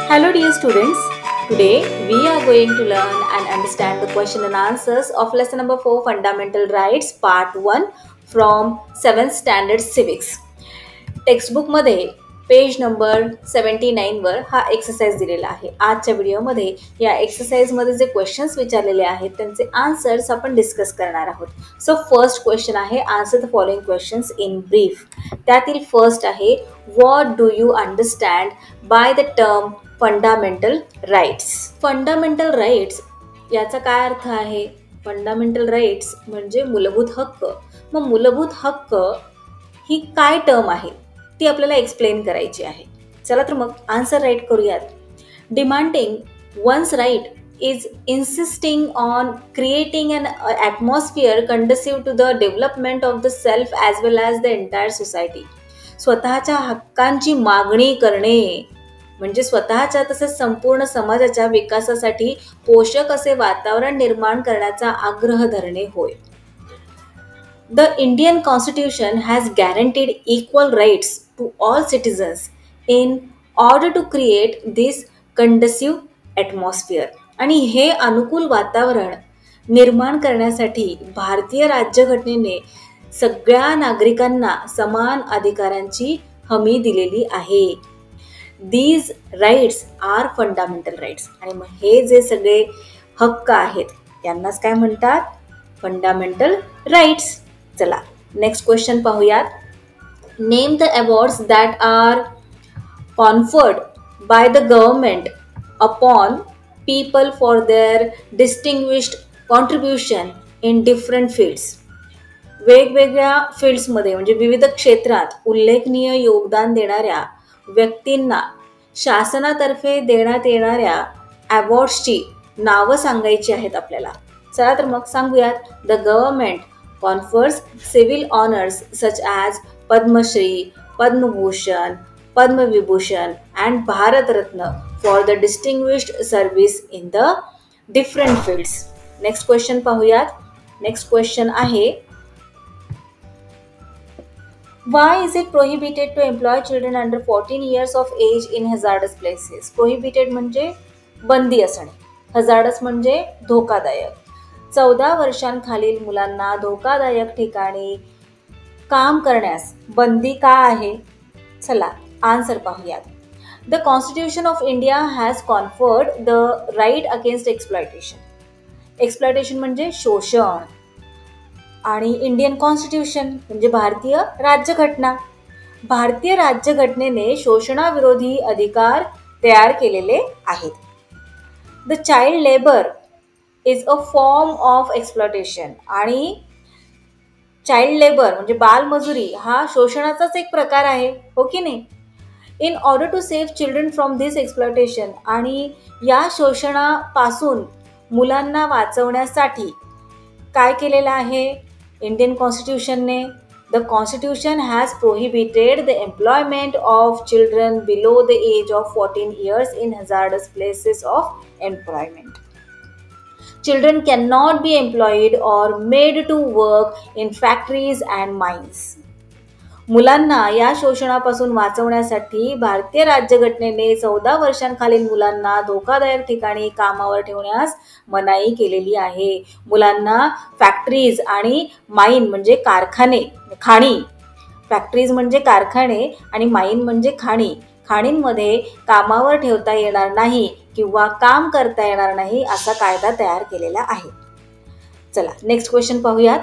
Hello, dear students. Today we are going to learn and understand the question and answers of lesson number 4 Fundamental Rights Part 1 from 7th Standard Civics. Textbook मध्ये page number 79 वर हा exercise दिलेला आहे. आजच्या व्हिडिओमध्ये या exercise मध्ये जे क्वेश्चन्स विचारलेले आहेत त्यांचे आन्सर्स आपण डिस्कस करणार आहोत. सो फर्स्ट क्वेश्चन आहे answer the following questions in brief. त्यातील फर्स्ट आहे what do you understand by the term fundamental rights. Fundamental rights याचा काय अर्थ आहे? फंडामेंटल राईट्स म्हणजे मूलभूत हक्क. मग मूलभूत हक्क ही काय टर्म आहे ती आपल्याला एक्सप्लेन करायची आहे. चला तर मग आन्सर राईट करूयात. Demanding one's right is insisting on creating an atmosphere conducive to the development of the self as well as the entire society. स्वतःच्या हक्कांची मागणी करणे म्हणजे स्वतःच्या तसेच संपूर्ण समाजाच्या विकासासाठी पोषक असे वातावरण निर्माण करण्याचा आग्रह धरणे होय. The Indian Constitution has guaranteed equal rights to all citizens in order to create this conducive atmosphere. आणि हे अनुकूल वातावरण निर्माण करण्यासाठी भारतीय राज्यघटनेने सगळ्या नागरिकांना समान अधिकारांची हमी दिलेली आहे. These rights are fundamental rights. आणि मग हे जे सगळे हक्क आहेत त्यांनाच काय म्हणतात? Fundamental rights. चला नेक्स्ट क्वेश्चन पाहूयात. Name the awards that are conferred by the government upon people for their distinguished contribution in different fields. वेगवेगळ्या फील्ड्समध्ये म्हणजे विविध क्षेत्रात उल्लेखनीय योगदान देणाऱ्या व्यक्तींना शासनातर्फे देण्यात येणाऱ्या अवॉर्ड्सची नावं सांगायची आहेत आपल्याला. चला तर मग सांगूयात. The government confers civil honors such as Padma Shri, Padma Bhushan, Padma Vibhushan and Bharat Ratna for the distinguished service in the different fields. Next question पाहूयात. Next question आहे Why is it prohibited to employ children under 14 years of age in hazardous places? Prohibited म्हणजे बंदी असणे, hazardous म्हणजे धोकादायक. 14 वर्षांखालील मुलांना धोकादायक ठिकाणी काम करण्यास बंदी का आहे? चला आन्सर पाहूयात. The constitution of India has conferred the right against exploitation. Exploitation म्हणजे शोषण आणि इंडियन कॉन्स्टिट्यूशन म्हणजे भारतीय राज्यघटना. भारतीय राज्यघटनेने शोषणाविरोधी अधिकार तयार केलेले आहेत. The child labour is a form of exploitation. आणि चाइल्ड लेबर म्हणजे बालमजुरी हा शोषणाचाच एक प्रकार आहे, हो की नाही? In order to save children from this exploitation. आणि या शोषणापासून मुलांना वाचवण्यासाठी काय केलेलं आहे इंडियन कॉन्स्टिट्यूशनने? The constitution has prohibited the employment of children below the age of 14 years in hazardous places of employment. Children cannot be employed or made to work in factories and mines. मुलांना या शोषणापासून वाचवण्यासाठी भारतीय राज्यघटनेने 14 वर्षांखालील मुलांना धोकादायक ठिकाणी कामावर ठेवण्यास मनाई केलेली आहे. मुलांना फॅक्टरीज आणि माइन म्हणजे कारखाने, खाणी. फॅक्टरीज म्हणजे कारखाने आणि माइन म्हणजे खाणी. खाणींमध्ये कामावर ठेवता येणार नाही किंवा काम करता येणार नाही असा कायदा तयार केलेला आहे. चला नेक्स्ट क्वेश्चन पाहूयात.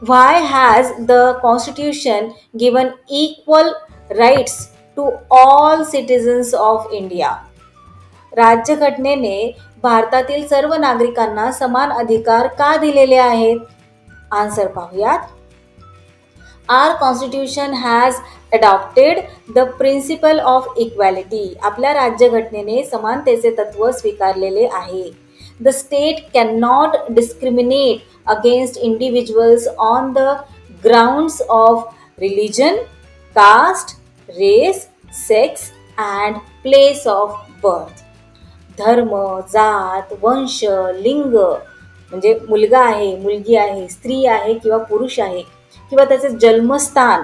Why has the constitution given equal rights to all citizens of India. राज्यघटनेने भारतातील सर्व नागरिकांना समान अधिकार का दिलेले आहेत? आन्सर पाहूयात. Our constitution has adopted the principle of equality. आपल्या राज्यघटनेने समानतेचे तत्व स्वीकारलेले आहे. The state cannot discriminate against individuals on the grounds of religion, caste, race, sex and place of birth. धर्म, जात, वंश, लिंग म्हणजे मुलगा आहे, मुलगी आहे, स्त्री आहे किंवा पुरुष आहे किंवा त्याचे जन्मस्थान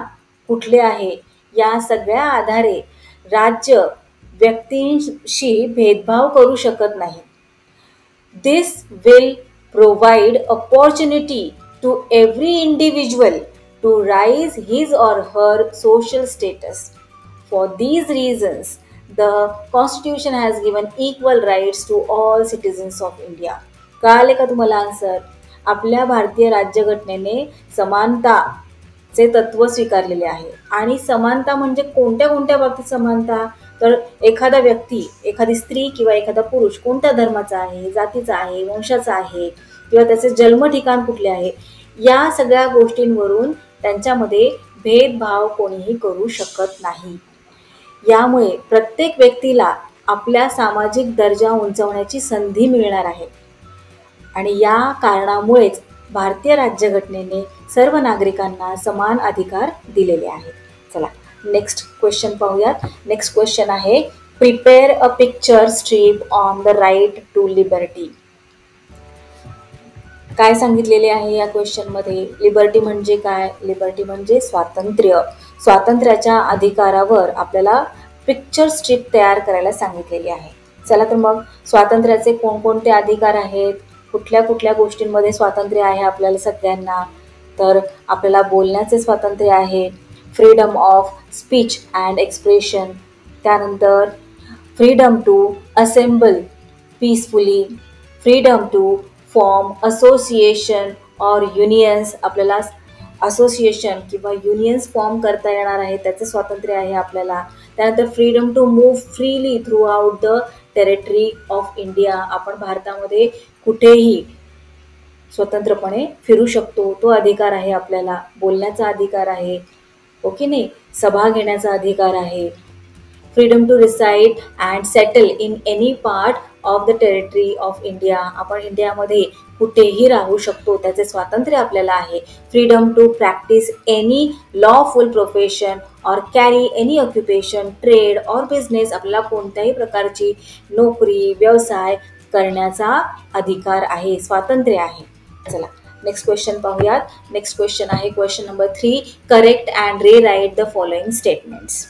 कुठले आहे या सगळ्या आधारे राज्य व्यक्तींशी भेदभाव करू शकत नाही. This will provide opportunity to every individual to rise his or her social status. For these reasons, the Constitution has given equal rights to all citizens of India. कळाले का तुम्हाला आन्सर? आपल्या भारतीय राज्यघटनेने समानताचे तत्व स्वीकारलेले आहे. आणि समानता म्हणजे कोणत्या कोणत्या बाबतीत समानता? तर एखादा व्यक्ती, एखादी स्त्री किंवा एखादा पुरुष कोणत्या धर्माचा आहे, जातीचा आहे, वंशाचा आहे किंवा त्याचे जन्म ठिकाण कुठले आहे, या सगळ्या गोष्टींवरून त्यांच्यामध्ये भेदभाव कोणीही करू शकत नाही. यामुळे प्रत्येक व्यक्तीला आपल्या सामाजिक दर्जा उंचावण्याची संधी मिळणार आहे. आणि या कारणामुळेच भारतीय राज्यघटनेने सर्व नागरिकांना समान अधिकार दिलेले आहेत. चला नेक्स्ट क्वेश्चन पाहूयात. नेक्स्ट क्वेश्चन आहे, prepare a picture strip on the right to liberty. काय सांगितलेले आहे या क्वेश्चनमध्ये? लिबर्टी म्हणजे काय? लिबर्टी म्हणजे स्वातंत्र्य. स्वातंत्र्याच्या अधिकारावर आपल्याला पिक्चर स्ट्रीप तयार करायला सांगितलेली आहे. चला तर मग स्वातंत्र्याचे कोणकोणते अधिकार आहेत, कुठल्या कुठल्या गोष्टींमध्ये स्वातंत्र्य आहे आपल्याला सगळ्यांना? तर आपल्याला बोलण्याचे स्वातंत्र्य आहे, freedom of speech and expression, त्यानंतर freedom to assemble peacefully, freedom to form association or unions, आपल्याला असोसिएशन किंवा युनियन्स फॉर्म करता येणार आहे त्याचं स्वातंत्र्य आहे आपल्याला. त्यानंतर freedom to move freely throughout the territory of India, आपण भारतामध्ये कुठेही स्वतंत्रपणे फिरू शकतो, तो अधिकार आहे आपल्याला. बोलण्याचा अधिकार आहे, ओके नाही, सभा घेण्याचा अधिकार आहे. Freedom to reside and settle in any part of the territory of India, आपण इंडियामध्ये कुठेही राहू शकतो, त्याचे स्वातंत्र्य आपल्याला आहे. Freedom to practise any lawful profession or carry any occupation, trade or business, आपल्याला कोणत्याही प्रकारची नोकरी, व्यवसाय करण्याचा अधिकार आहे, स्वातंत्र्य आहे. चला नेक्स्ट क्वेश्चन पाहूयात. नेक्स्ट क्वेश्चन आहे question number 3, correct and rewrite the following statements.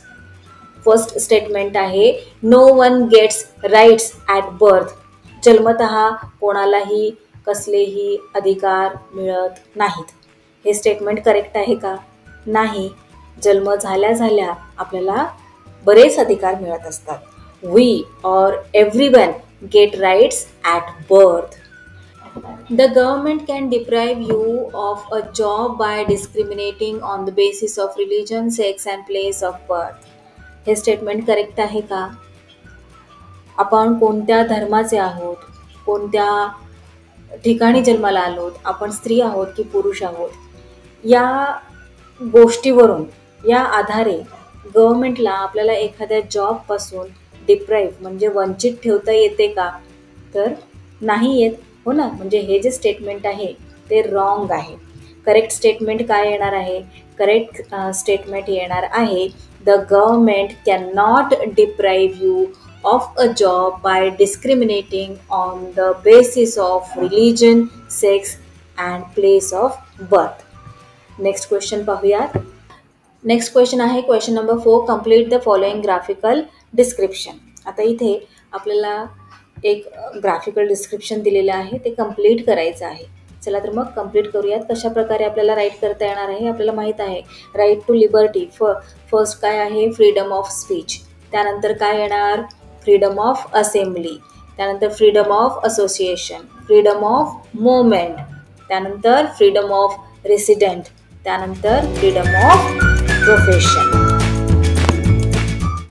First statement आहे, no one gets rights at birth. जन्मतः कोणालाही कसलेही अधिकार मिळत नाहीत. हे स्टेटमेंट करेक्ट आहे का? नाही. जन्म झाल्या झाल्या आपल्याला बरेच अधिकार मिळत असतात. We or everyone get rights at birth. The government can deprive you of a job by discriminating on the basis of religion, sex and place of birth. हे स्टेटमेंट करेक्ट आहे का? आपण कोणत्या धर्माचे आहोत, कोणत्या ठिकाणी जन्माला आलोत, आपण स्त्री आहोत की पुरुष आहोत, या गोष्टीवरून, या आधारे गव्हर्नमेंटला आपल्याला एखाद्या जॉबपासून डिप्राईव्ह म्हणजे वंचित ठेवता येते का? तर नाही येत, हो ना. म्हणजे हे जे स्टेटमेंट आहे ते रॉंग आहे. करेक्ट स्टेटमेंट काय येणार आहे? करेक्ट स्टेटमेंट येणार आहे, the government can not डिप्राईव्ह you of a job by discriminating on the basis of religion, sex and place of birth. Next question पाहूयात. नेक्स्ट क्वेश्चन आहे question number 4, complete the following graphical description. आता इथे आपल्याला एक graphical description दिलेलं आहे, ते complete करायचं आहे. चला तर मग कंप्लीट करूयात. कशा प्रकारे आपल्याला राईट करता येणार आहे? आपल्याला माहीत आहे राईट टू लिबर्टी. फर्स्ट काय आहे? Freedom of speech. त्यानंतर काय येणार? Freedom of assembly. त्यानंतर freedom of association, freedom of movement, त्यानंतर फ्रीडम ऑफ रेसिडेंट, त्यानंतर फ्रीडम ऑफ प्रोफेशन.